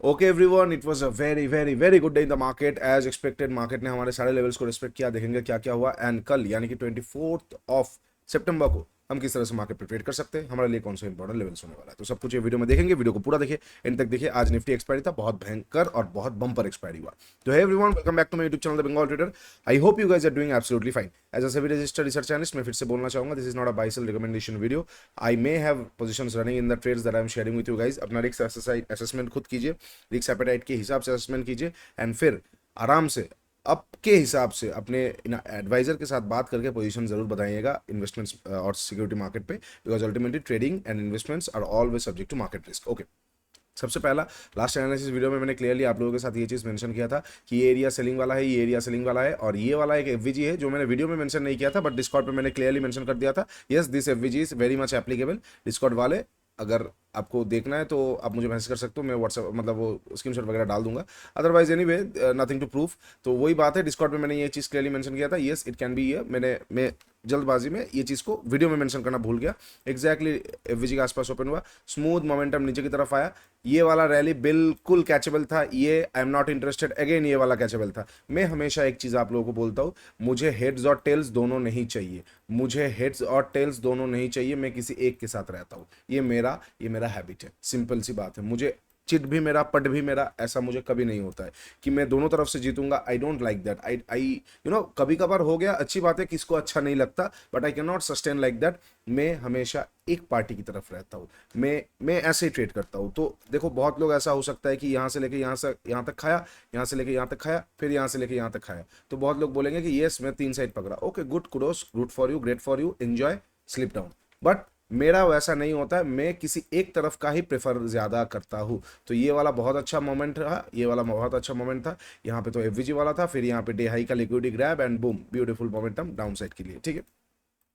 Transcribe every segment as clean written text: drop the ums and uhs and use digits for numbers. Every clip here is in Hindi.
Okay everyone, it was a very very very good day in the market as expected. Market ने हमारे सारे लेवल्स को रिस्पेक्ट किया। देखेंगे क्या क्या हुआ एंड कल यानी कि 24 सितंबर को हम किस तरह से मार्केट पे ट्रेड कर सकते हैं, हमारे लिए कौन सा इंपॉर्टेंट लेवल्स होने वाला है। तो सब कुछ ये वीडियो में देखेंगे। वीडियो को पूरा देखिए, एंड तक देखिए। आज निफ्टी एक्सपायरी था, बहुत भयंकर और बहुत बम्पर एक्सपायरी हुआ। तो hey everyone, welcome back to my YouTube channel the Bengal trader. I hope you guys are doing absolutely fine. As a SEBI registered research analyst मैं फिर से बोलना चाहूंगा, this is not a buy sell recommendation video. I may have positions running in the trades that I am sharing with you guys. अपना रिस्क असेसमेंट खुद कीजिए, रिस्क एपेटाइट के हिसाब से असेसमेंट कीजिए एंड फिर आराम से आपके हिसाब से अपने एडवाइजर के साथ बात करके पोजीशन जरूर बताइएगा इन्वेस्टमेंट्स और सिक्योरिटी मार्केट पे, because ultimately trading and investments are always subject to market risk. Okay, सबसे पहला लास्ट एनालिसिस वीडियो में मैंने क्लियरली आप लोगों के साथ ये चीज़ मेंशन किया था कि ये एरिया सेलिंग वाला है, ये एरिया सेलिंग वाला है और ये वाला एक एफवीजी है जो मैंने वीडियो में मेंशन नहीं किया था, बट डिस्कॉर्ड पे मैंने क्लियरली मेंशन कर दिया था। Yes, this FVG is very much applicable. Discord वाले अगर आपको देखना है तो आप मुझे मैसेज कर सकते हो, मैं व्हाट्सएप मतलब वो स्क्रीनशॉट वगैरह डाल दूंगा। Otherwise anyway nothing to proof. तो वही बात है, डिस्कॉर्ड में मैंने ये चीज़ क्लियरली मेंशन किया था। यस, इट कैन बी ये। मैं जल्दबाजी में ये चीज़ को वीडियो में मेंशन करना भूल गया। एग्जैक्टली एफवीजी के आसपास ओपन हुआ, स्मूथ मोमेंटम नीचे की तरफ आया। ये वाला रैली बिल्कुल कैचेबल था। ये I am not interested, again ये वाला कैचेबल था। मैं हमेशा एक चीज़ आप लोगों को बोलता हूँ, मुझे हेड्स और टेल्स दोनों नहीं चाहिए। मुझे हेड्स और टेल्स दोनों नहीं चाहिए। मैं किसी एक के साथ रहता हूँ। ये मेरा हैबिट है। सिंपल सी बात है। मुझे चिट भी मेरा, पट भी मेरा, ऐसा मुझे कभी नहीं होता है कि मैं दोनों तरफ से जीतूंगा। I don't like that. I कभी कभार हो गया, अच्छी बात है, किसको अच्छा नहीं लगता, but I can not sustain like that. मैं हमेशा एक पार्टी की तरफ रहता हूँ। मैं ऐसे ही ट्रेड करता हूँ। तो देखो, बहुत लोग ऐसा हो सकता है कि यहाँ से लेके यहाँ तक खाया, यहाँ से लेके यहाँ तक खाया, फिर यहाँ से लेके यहाँ तक खाया। तो बहुत लोग बोलेंगे कि यस मैं 3 साइड पकड़ा। Okay, good, kudos, good for you, great for you, enjoy, slip down. But मेरा वैसा नहीं होता है। मैं किसी एक तरफ का ही प्रेफर ज्यादा करता हूँ। तो ये वाला बहुत अच्छा मोमेंट रहा, ये वाला बहुत अच्छा मोमेंट था। यहाँ पे तो एफवीजी वाला था, फिर यहाँ पे डे हाई का liquidity grab and boom, beautiful momentum down side के लिए। ठीक है,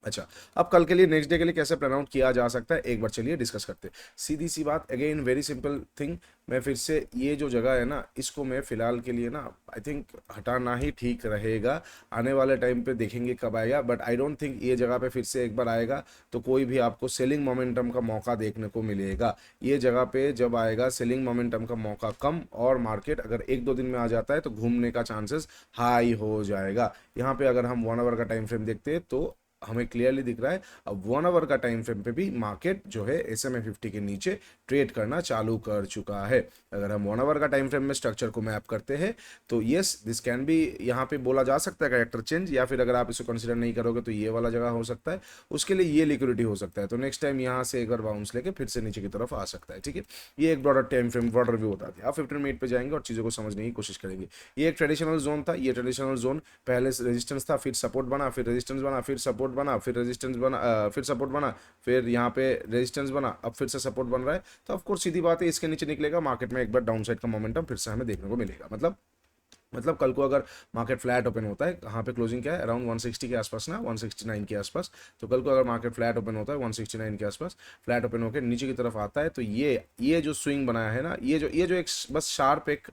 अच्छा, अब कल के लिए, नेक्स्ट डे के लिए कैसे प्लान आउट किया जा सकता है, एक बार चलिए डिस्कस करते हैं। सीधी सी बात, अगेन वेरी सिंपल थिंग। मैं फिर से ये जो जगह है ना, इसको मैं फिलहाल के लिए ना आई थिंक हटाना ही ठीक रहेगा। आने वाले टाइम पे देखेंगे कब आएगा, बट आई डोंट थिंक ये जगह पे फिर से एक बार आएगा तो कोई भी आपको सेलिंग मोमेंटम का मौका देखने को मिलेगा। ये जगह पे जब आएगा सेलिंग मोमेंटम का मौका कम, और मार्केट अगर 1-2 दिन में आ जाता है तो घूमने का चांसेस हाई हो जाएगा। यहाँ पे अगर हम 1 आवर का टाइम फ्रेम देखते हैं तो हमें क्लियरली दिख रहा है अब 1 आवर का टाइम फ्रेम पे भी मार्केट जो है SMA 50 के नीचे ट्रेड करना चालू कर चुका है। अगर हम 1 आवर का टाइम फ्रेम में स्ट्रक्चर को मैप करते हैं तो यस, दिस कैन बी, यहाँ पे बोला जा सकता है कैरेक्टर चेंज, या फिर अगर आप इसे कंसिडर नहीं करोगे तो ये वाला जगह हो सकता है। उसके लिए ये लिक्विडिटी हो सकता है। तो नेक्स्ट टाइम यहाँ से एक बार बाउंस लेके फिर से नीचे की तरफ आ सकता है। ठीक है, ये एक broader time frame, broader view होता है। आप 15 मिनट पे जाएंगे और चीज़ों को समझने की कोशिश करेंगे। ये एक ट्रेडिशनल जोन था। ये ट्रेडिशनल जोन पहले रेजिस्टेंस था, फिर सपोर्ट बना, फिर रेजिस्टेंस बना, फिर सपोर्ट बना, फिर रेजिस्टेंस बना, फिर सपोर्ट बना, फिर यहाँ पे रेजिस्टेंस बना, अब फिर से सपोर्ट बन रहा है। तो ऑफ कोर्स सीधी बात है, इसके नीचे निकलेगा मार्केट में एक बार डाउन साइड का मोमेंटम फिर से हमें देखने को मिलेगा। मतलब कल को अगर मार्केट फ्लैट ओपन होता है, कहाँ पे क्लोजिंग क्या है, अराउंड 160 के आसपास ना, 169 के आसपास। तो कल को अगर मार्केट फ्लैट ओपन होता है 169 के आसपास, फ्लैट ओपन होकर नीचे की तरफ आता है, तो ये जो स्विंग बनाया है ना, ये जो एक बस शार्प एक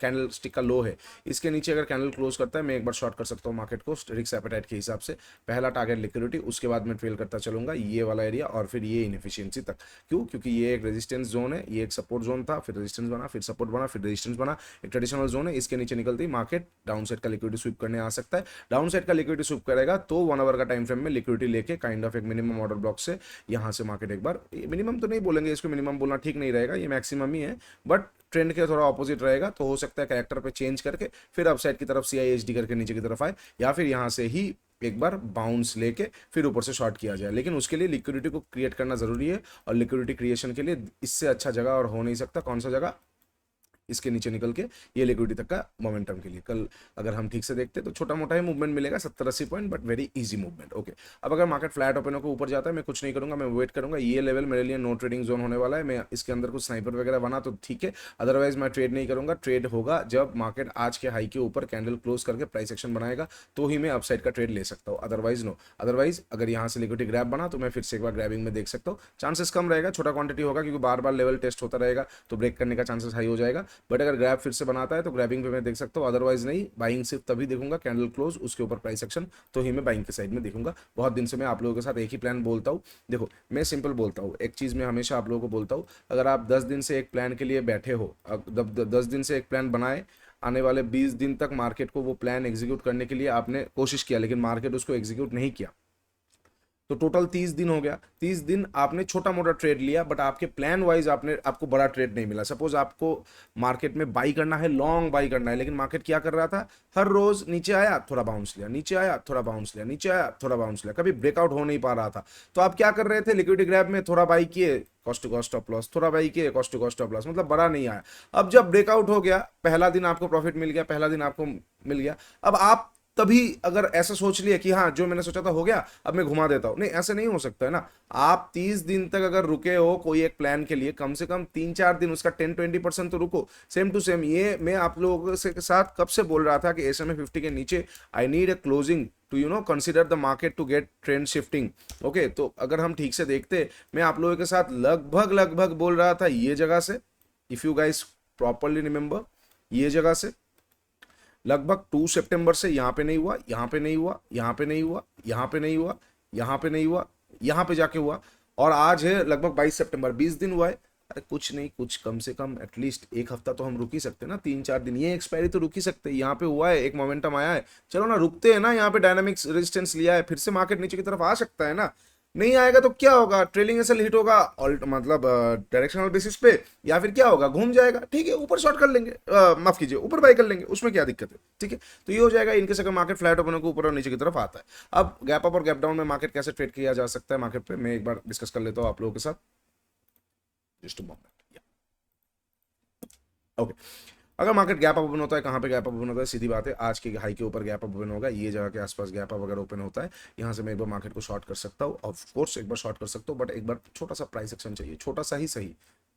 कैंडल स्टिक का लो है, इसके नीचे अगर कैंडल क्लोज करता है मैं एक बार शॉर्ट कर सकता हूँ मार्केट को रिस्क एपेटाइट के हिसाब से। पहला टारगेट लिक्विडिटी, उसके बाद मैं ट्रेल करता चलूंगा ये वाला एरिया और फिर ये इनएफिशिएंसी तक। क्यों? क्योंकि ये एक रेजिस्टेंस जोन है, ये एक सपोर्ट जोन था, फिर रेजिस्टेंस बना, फिर सपोर्ट बना, फिर रेजिस्टेंस बना, एक ट्रेडिशनल जोन है। इसके नीचे निकलती मार्केट डाउन साइड का लिक्विडिटी स्वीप करने आ सकता है। डाउन साइड का लिक्विडिटी स्वीप करेगा तो 1 आवर का टाइम फ्रेम में लिक्विडिटी लेके काइंड ऑफ एक मिनिमम ऑर्डर ब्लॉक से यहाँ से मार्केट एक बार, मिनिमम तो नहीं बोलेंगे, इसको मिनिमम बोलना ठीक नहीं रहेगा, ये मैक्सिमम ही है, बट ट्रेंड के थोड़ा ऑपोजिट रहेगा। तो हो सकता है कैरेक्टर पे चेंज करके फिर अपसाइड की तरफ CISD करके नीचे की तरफ आए, या फिर यहाँ से ही एक बार बाउंस लेके फिर ऊपर से शॉर्ट किया जाए। लेकिन उसके लिए लिक्विडिटी को क्रिएट करना जरूरी है, और लिक्विडिटी क्रिएशन के लिए इससे अच्छा जगह और हो नहीं सकता। कौन सा जगह? इसके नीचे निकल के ये लिक्विडिटी तक का मोमेंटम के लिए कल अगर हम ठीक से देखते हैं तो छोटा मोटा ही मूवमेंट मिलेगा, 70-80 point, but very easy movement. Okay, अब अगर मार्केट फ्लैट ओपन होकर ऊपर जाता है, मैं कुछ नहीं करूंगा, मैं वेट करूंगा। ये लेवल मेरे लिए नो ट्रेडिंग जोन होने वाला है। मैं इसके अंदर कुछ स्नाइपर वगैरह बना तो ठीक है, अदरवाइज मैं ट्रेड नहीं करूंगा। ट्रेड होगा जब मार्केट आज के हाई के ऊपर कैंडल क्लोज करके प्राइस एक्शन बनाएगा, तो ही मैं अपसाइड का ट्रेड ले सकता हूँ, अदरवाइज नो। अदरवाइज अगर यहाँ से लिक्विडिटी ग्रैब बना तो मैं फिर से एक बार ग्रैबिंग में देख सकता हूँ। चांसेस कम रहेगा, छोटा क्वांटिटी होगा क्योंकि बार बार लेवल टेस्ट होता रहेगा, तो ब्रेक करने का चांसेस हाई हो जाएगा। बट अगर ग्रैब फिर से बनाता है तो ग्रैबिंग पे मैं देख सकता हूँ, अदरवाइज नहीं। बाइंग सिर्फ तभी देखूंगा कैंडल क्लोज उसके ऊपर प्राइस एक्शन, तो ही मैं बाइंग के साइड में देखूंगा। बहुत दिन से मैं आप लोगों के साथ एक ही प्लान बोलता हूँ। देखो मैं सिंपल बोलता हूँ, एक चीज़ मैं हमेशा आप लोगों को बोलता हूँ, अगर आप 10 दिन से एक प्लान के लिए बैठे हो, 10 दिन से एक प्लान बनाए, आने वाले 20 दिन तक मार्केट को वो प्लान एग्जीक्यूट करने के लिए आपने कोशिश किया लेकिन मार्केट उसको एग्जीक्यूट नहीं किया, तो टोटल 30 दिन हो गया। 30 दिन आपने छोटा मोटा ट्रेड लिया बट आपके प्लान वाइज आपको बड़ा ट्रेड नहीं मिला। सपोज आपको मार्केट में बाई करना है, लॉन्ग बाई करना है, लेकिन मार्केट क्या कर रहा था, हर रोज नीचे आया थोड़ा बाउंस लिया, नीचे आया थोड़ा बाउंस लिया, नीचे आया थोड़ा बाउंस लिया, कभी ब्रेकआउट हो नहीं पा रहा था। तो आप क्या कर रहे थे, लिक्विडिटी ग्रैब में थोड़ा बाई किए, cost to cost of loss, थोड़ा बाई किए, cost to cost of loss, मतलब बड़ा नहीं आया। अब जब ब्रेकआउट हो गया, पहला दिन आपको प्रॉफिट मिल गया, पहला दिन आपको मिल गया, अब आप तभी अगर ऐसा सोच लिया कि हाँ जो मैंने सोचा था हो गया, अब मैं घुमा देता हूं, नहीं ऐसे नहीं हो सकता है ना। आप 30 दिन तक अगर रुके हो कोई एक प्लान के लिए, कम से कम 3-4 दिन उसका 10-20% तो रुको। सेम टू सेम ये मैं आप लोगों से के साथ कब से बोल रहा था कि SMA 50 के नीचे I need a closing to consider the market to get trend shifting. Okay, तो अगर हम ठीक से देखते, मैं आप लोगों के साथ लगभग लगभग बोल रहा था ये जगह से, if you guys properly remember, ये जगह से लगभग 2 सितंबर से यहाँ पे नहीं हुआ, यहाँ पे नहीं हुआ, यहाँ पे नहीं हुआ, यहाँ पे नहीं हुआ, यहाँ पे नहीं हुआ, यहाँ पे जाके हुआ, और आज है लगभग 22 सितंबर, 20 दिन हुआ है। अरे कुछ नहीं, कुछ कम से कम एटलीस्ट एक हफ्ता तो हम रुक ही सकते हैं ना, 3-4 दिन, ये एक्सपायरी तो रुक ही सकते हैं। यहाँ पे हुआ है, एक मोमेंटम आया है, चलो ना रुकते हैं ना, यहाँ पे डायनामिक्स रेजिस्टेंस लिया है, फिर से मार्केट नीचे की तरफ आ सकता है ना। नहीं आएगा तो क्या होगा, ट्रेलिंग एसएल हिट होगा ऑल्ट मतलब डायरेक्शनल बेसिस पे, या फिर क्या होगा, घूम जाएगा, ठीक है, ऊपर शॉर्ट कर लेंगे, माफ कीजिए ऊपर बाई कर लेंगे, उसमें क्या दिक्कत है, ठीक है। तो ये हो जाएगा इनकेस अगर मार्केट फ्लैट ओपन को ऊपर और नीचे की तरफ आता है। अब गैप अप और गैप डाउन में मार्केट कैसे ट्रेड किया जा सकता है, मार्केट पे मैं एक बार डिस्कस कर लेता हूँ आप लोगों के साथ, जस्ट अ मोमेंट। ओके, अगर मार्केट गैप अप ओपन होता है, कहाँ पे गैप अप ओपन होता है, सीधी बात है, आज के हाई के ऊपर गैप अप ओपन होगा, ये जगह के आसपास गैप अप अगर ओपन होता है, यहाँ से मैं एक बार मार्केट को शॉर्ट कर सकता हूँ, ऑफ कोर्स एक बार शॉर्ट कर सकता हूँ, बट एक बार छोटा सा प्राइस एक्शन चाहिए, छोटा सा ही सही,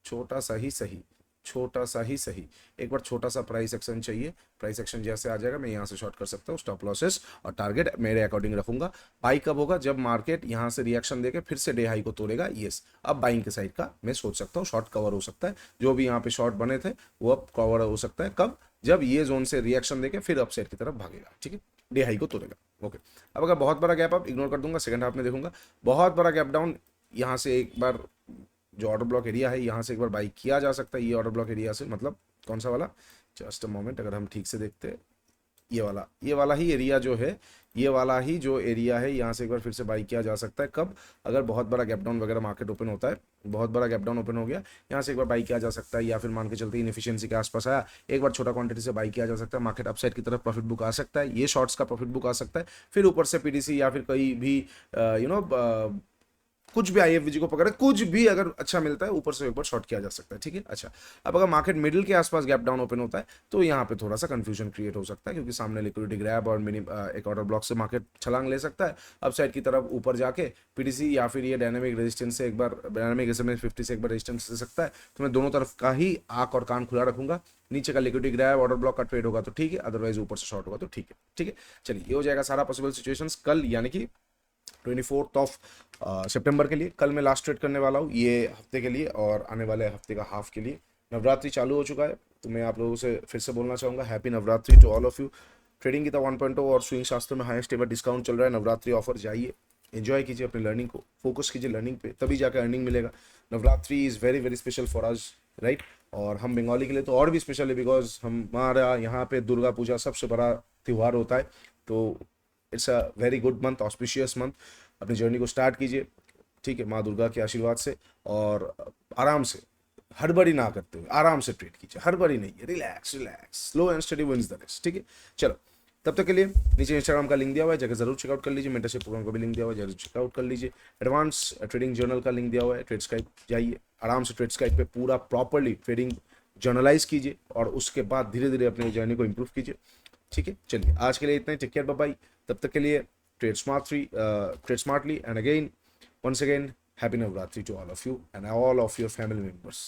छोटा सा ही सही, छोटा सा ही सही, एक बार छोटा सा प्राइस एक्शन चाहिए। प्राइस एक्शन जैसे आ जाएगा मैं यहाँ से शॉर्ट कर सकता हूँ, स्टॉप लॉसेस और टारगेट मेरे अकॉर्डिंग रखूंगा। बाई कब होगा, जब मार्केट यहाँ से रिएक्शन देके फिर से डे हाई को तोड़ेगा, यस, अब बाइंग के साइड का मैं सोच सकता हूँ, शॉर्ट कवर हो सकता है, जो भी यहाँ पे शॉर्ट बने थे वो अब कवर हो सकता है, कब, जब ये जोन से रिएक्शन देके फिर अपसाइड की तरफ भागेगा, ठीक है, डे हाई को तोड़ेगा। ओके, अब अगर बहुत बड़ा गैप अप इग्नोर कर दूंगा, सेकंड हाफ में देखूंगा, बहुत बड़ा गैप डाउन, यहाँ से एक बार जो ऑर्डर ब्लॉक एरिया है यहाँ से एक बार बाई किया जा सकता है, ये ऑर्डर ब्लॉक एरिया से, मतलब कौन सा वाला, जस्ट अ मोमेंट, अगर हम ठीक से देखते हैं, ये वाला ही एरिया जो है, ये वाला ही जो एरिया है, यहाँ से एक बार फिर से बाई किया जा सकता है, कब, अगर बहुत बड़ा गैप डाउन वगैरह मार्केट ओपन होता है, बहुत बड़ा गैप डाउन ओपन हो गया, यहाँ से एक बार बाई किया जा सकता है, या फिर मान के चलते इनएफिशिएंसी के आसपास आया, एक बार छोटा क्वांटिटी से बाई किया जा सकता है, मार्केट अपसाइड की तरफ प्रॉफिट बुक आ सकता है, ये शॉर्ट्स का प्रॉफिट बुक आ सकता है, फिर ऊपर से पीडीसी या फिर कोई भी कुछ भी आईएफवीजी को पकड़े, कुछ भी अगर अच्छा मिलता है ऊपर से एक बार शॉर्ट किया जा सकता है, ठीक है। अच्छा, अब अगर मार्केट मिडिल के आसपास गैप डाउन ओपन होता है तो यहाँ पे थोड़ा सा कंफ्यूजन क्रिएट हो सकता है, क्योंकि सामने लिक्विडिटी ग्रैब और मिनी एक ऑर्डर ब्लॉक से मार्केट छलांग ले सकता है अब साइड की तरफ ऊपर जाके पीडीसी या फिर ये डायनामिक रेजिस्टेंस से एक बार, डायनामिक SMA 50 से एक बार रेजिस्टेंस दे सकता है। तो मैं दोनों तरफ का ही आंख और कान खुला रखूंगा, नीचे का लिक्विडिटी ग्रैब ऑर्डर ब्लॉक का ट्रेड होगा तो ठीक है, अदरवाइज ऊपर से शॉर्ट होगा तो ठीक है, ठीक है। चलिए, ये हो जाएगा सारा पॉसिबल सिचुएशंस कल, यानी कि 24 सितंबर के लिए। कल मैं लास्ट ट्रेड करने वाला हूँ ये हफ्ते के लिए और आने वाले हफ्ते का हाफ के लिए। नवरात्रि चालू हो चुका है, तो मैं आप लोगों से फिर से बोलना चाहूँगा, happy Navratri to all of you. Trading की 1.0 और स्विंग शास्त्र में हाईएस्ट एवर डिस्काउंट चल रहा है, नवरात्रि ऑफर, जाइए एंजॉय कीजिए अपनी लर्निंग को, फोकस कीजिए लर्निंग पे, तभी जाकर अर्निंग मिलेगा। Navratri is very very special for us, right, और हम बंगाली के लिए तो और भी स्पेशल है, बिकॉज हमारा यहाँ पे दुर्गा पूजा सबसे बड़ा त्यौहार होता है। तो it's a very good month, auspicious month. अपनी जर्नी को स्टार्ट कीजिए, ठीक है, माँ दुर्गा के आशीर्वाद से, और आराम से, हड़बड़ी ना करते हुए आराम से ट्रेड कीजिए, हड़बड़ी नहीं है, relax relax, slow and steady wins the race, ठीक है। चलो, तब तक के लिए नीचे इंस्टाग्राम का लिंक दिया हुआ है, जगह जरूर चेकआउट कर लीजिए, मेंटरशिप प्रोग्राम का भी लिंक दिया हुआ है, जरूर चेकआउट कर लीजिए। एडवांस ट्रेडिंग जर्नल का लिंक दिया हुआ है, ट्रेडस्काइप जाइए, आराम से ट्रेडस्काइप पे पूरा प्रॉपरली ट्रेडिंग जर्नलाइज कीजिए, और उसके बाद धीरे धीरे अपनी जर्नी को इंप्रूव कीजिए, ठीक है। चलिए, आज के लिए इतना ही, टेक केयर, बाय बाय, तब तक के लिए trade smartly, and again, once again, happy Navratri to all of you and all of your family members.